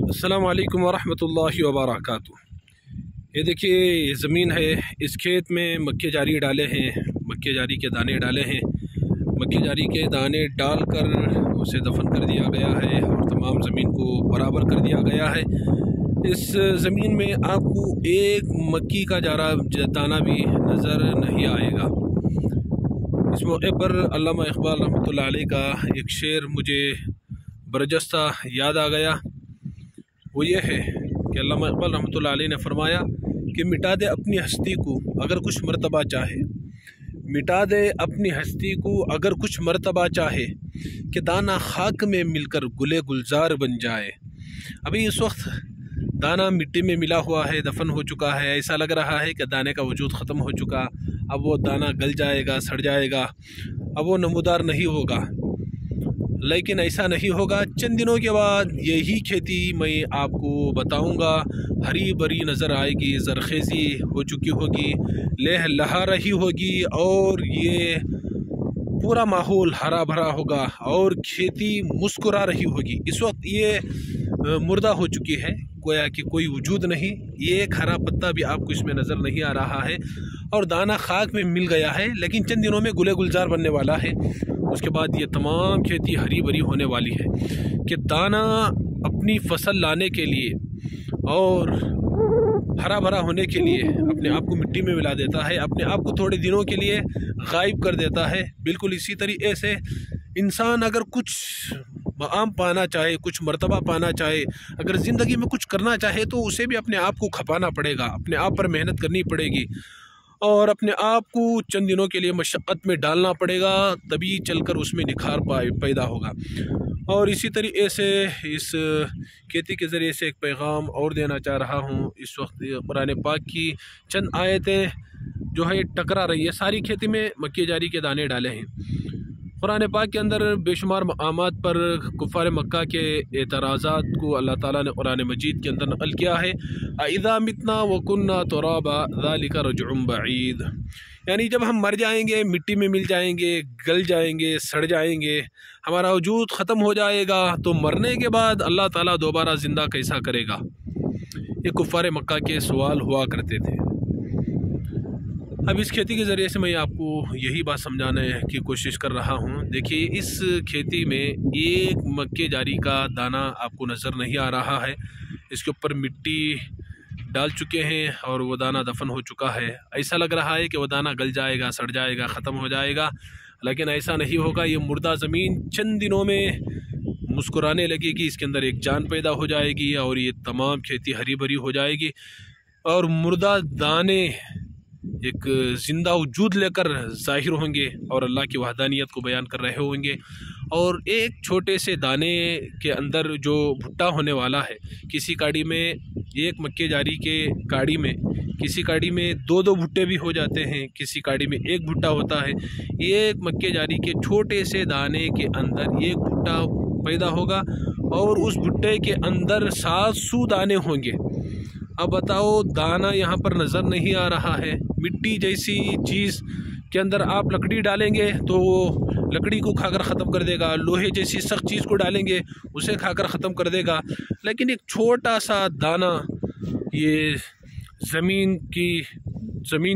अस्सलामु अलैकुम वरहमतुल्लाहि वबरकातुहू। ये देखिए ज़मीन है, इस खेत में मक्के जारी डाले हैं, मक्के जारी के दाने डाले हैं। मक्के जारी के दाने डालकर उसे दफन कर दिया गया है और तमाम ज़मीन को बराबर कर दिया गया है। इस ज़मीन में आपको एक मक्की का दाना भी नज़र नहीं आएगा। इस मौके पर अल्लामा इक़बाल रहमतुल्लाह अलैह का एक शेर मुझे बरजस्ता याद आ गया। वो ये है कि अल्लामा इक़बाल रहमतुल्लाह अलैह ने फरमाया कि मिटा दे अपनी हस्ती को अगर कुछ मर्तबा चाहे, मिटा दे अपनी हस्ती को अगर कुछ मर्तबा चाहे, कि दाना खाक में मिलकर गुले गुलजार बन जाए। अभी इस वक्त दाना मिट्टी में मिला हुआ है, दफन हो चुका है, ऐसा लग रहा है कि दाने का वजूद ख़त्म हो चुका। अब वो दाना गल जाएगा, सड़ जाएगा, अब वो नमूदार नहीं होगा। लेकिन ऐसा नहीं होगा। चंद दिनों के बाद यही खेती मैं आपको बताऊंगा, हरी भरी नज़र आएगी, ज़रखेज़ी हो चुकी होगी, लह लहा रही होगी और ये पूरा माहौल हरा भरा होगा और खेती मुस्कुरा रही होगी। इस वक्त ये मुर्दा हो चुकी है, गोया कि कोई वजूद नहीं। ये एक हरा पत्ता भी आपको इसमें नज़र नहीं आ रहा है और दाना खाक में मिल गया है, लेकिन चंद दिनों में गुले गुलजार बनने वाला है। उसके बाद ये तमाम खेती हरी भरी होने वाली है कि दाना अपनी फसल लाने के लिए और हरा भरा होने के लिए अपने आप को मिट्टी में मिला देता है, अपने आप को थोड़े दिनों के लिए गायब कर देता है। बिल्कुल इसी तरीके से इंसान अगर कुछ मकाम पाना चाहे, कुछ मर्तबा पाना चाहे, अगर ज़िंदगी में कुछ करना चाहे तो उसे भी अपने आप को खपाना पड़ेगा, अपने आप पर मेहनत करनी पड़ेगी और अपने आप को चंद दिनों के लिए मशक्क़त में डालना पड़ेगा, तभी चलकर उसमें निखार पैदा होगा। और इसी तरीके से इस खेती के ज़रिए से एक पैगाम और देना चाह रहा हूँ। इस वक्त कुरान पाक की चंद आयतें जो है टकरा रही है। सारी खेती में मक्के जारी के दाने डाले हैं। कुरान पाक के अंदर बेशुमार मकामात पर कुफ़ार मक्का के एतराज़ात को अल्लाह ताला ने कुरान मजीद के अंदर नक़ल किया है। अइज़ा मितना व कुन्ना तुराबा ज़ालिका रज्उन बईद, यानी जब हम मर जाएंगे, मिट्टी में मिल जाएंगे, गल जाएंगे, सड़ जाएंगे, हमारा वजूद ख़त्म हो जाएगा, तो मरने के बाद अल्लाह ताला दोबारा ज़िंदा कैसा करेगा? ये कुफ़ार मक्का के सवाल हुआ करते थे। अब इस खेती के ज़रिए से मैं आपको यही बात समझाने की कोशिश कर रहा हूँ। देखिए, इस खेती में एक मक्के जारी का दाना आपको नज़र नहीं आ रहा है। इसके ऊपर मिट्टी डाल चुके हैं और वो दाना दफन हो चुका है। ऐसा लग रहा है कि वो दाना गल जाएगा, सड़ जाएगा, ख़त्म हो जाएगा, लेकिन ऐसा नहीं होगा। ये मुर्दा ज़मीन चंद दिनों में मुस्कुराने लगेगी, इसके अंदर एक जान पैदा हो जाएगी और ये तमाम खेती हरी भरी हो जाएगी और मुर्दा दाने एक ज़िंदा वजूद लेकर ज़ाहिर होंगे और अल्लाह की वहदानियत को बयान कर रहे होंगे। और एक छोटे से दाने के अंदर जो भुट्टा होने वाला है, किसी काड़ी में एक मक्के जारी के काड़ी में, किसी काड़ी में दो दो भुट्टे भी हो जाते हैं, किसी काड़ी में एक भुट्टा होता है। एक मक्के जारी के छोटे से दाने के अंदर एक भुट्टा पैदा होगा और उस भुट्टे के अंदर 700 दाने होंगे। अब बताओ, दाना यहाँ पर नज़र नहीं आ रहा है। मिट्टी जैसी चीज़ के अंदर आप लकड़ी डालेंगे तो वो लकड़ी को खाकर ख़त्म कर देगा, लोहे जैसी सख्त चीज़ को डालेंगे उसे खाकर ख़त्म कर देगा। लेकिन एक छोटा सा दाना ये ज़मीन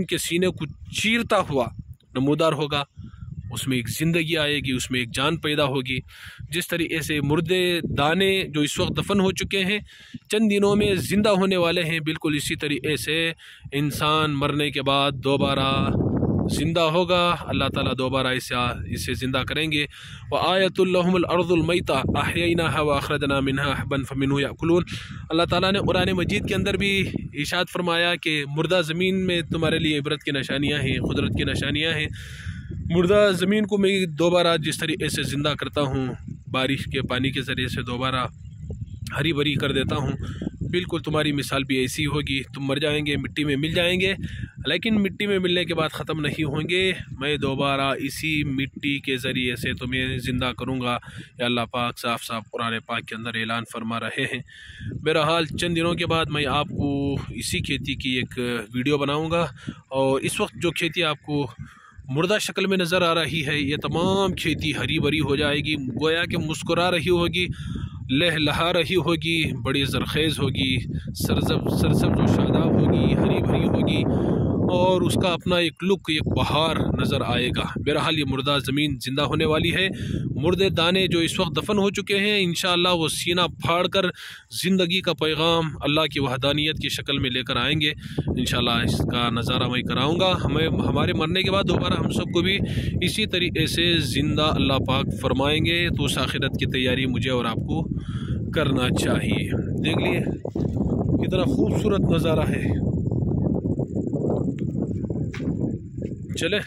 के सीने को चीरता हुआ नमूदार होगा, उसमें एक ज़िंदगी आएगी, उसमें एक जान पैदा होगी। जिस तरीके से मुर्दे दाने जो इस वक्त दफन हो चुके हैं चंद दिनों में ज़िंदा होने वाले हैं, बिल्कुल इसी तरीके से इंसान मरने के बाद दोबारा ज़िंदा होगा। अल्लाह ताला दोबारा इसे ज़िंदा करेंगे। व आयतुल लहुमुल अर्ज़ुल मैता अहयैनाहा व अखरजना मिन्हा हब्बन फमिन्हु याकुलून। अल्लाह ताला ने कुरान मजीद के अंदर भी इरशाद फरमाया कि मुर्दा ज़मीन में तुम्हारे लिए इबरत की निशानियाँ हैं, कुदरत की निशानियाँ हैं। मुर्दा ज़मीन को मैं दोबारा जिस तरीके से ज़िंदा करता हूँ, बारिश के पानी के ज़रिए से दोबारा हरी भरी कर देता हूँ, बिल्कुल तुम्हारी मिसाल भी ऐसी होगी। तुम मर जाएंगे, मिट्टी में मिल जाएंगे, लेकिन मिट्टी में मिलने के बाद ख़त्म नहीं होंगे। मैं दोबारा इसी मिट्टी के ज़रिए से तुम्हें ज़िंदा करूँगा। या अल्लाह पाक साफ साफ कुरान पाक के अंदर ऐलान फरमा रहे हैं। बहरहाल चंद दिनों के बाद मैं आपको इसी खेती की एक वीडियो बनाऊँगा और इस वक्त जो खेती आपको मुर्दा शक्ल में नज़र आ रही है, ये तमाम खेती हरी भरी हो जाएगी, गोया कि मुस्कुरा रही होगी। लहलहा रही होगी, बड़ी ज़रखेज़ होगी, सरसब्ज़ व शादाब होगी, हरी भरी होगी और उसका अपना एक लुक, एक बहार नज़र आएगा। बहरहाल ये मुर्दा ज़मीन ज़िंदा होने वाली है। मुर्दे दाने जो इस वक्त दफन हो चुके हैं, इंशाअल्लाह वो सीना फाड़ कर ज़िंदगी का पैगाम अल्लाह की वहदानियत की शक्ल में लेकर आएंगे। इंशाअल्लाह इसका नज़ारा मैं कराऊँगा। हमारे मरने के बाद दोबारा हम सबको भी इसी तरीके से ज़िंदा अल्लाह पाक फरमाएँगे। तो उस आखिरत की तैयारी मुझे और आपको करना चाहिए। देख लिए कितना खूबसूरत नज़ारा है। चले।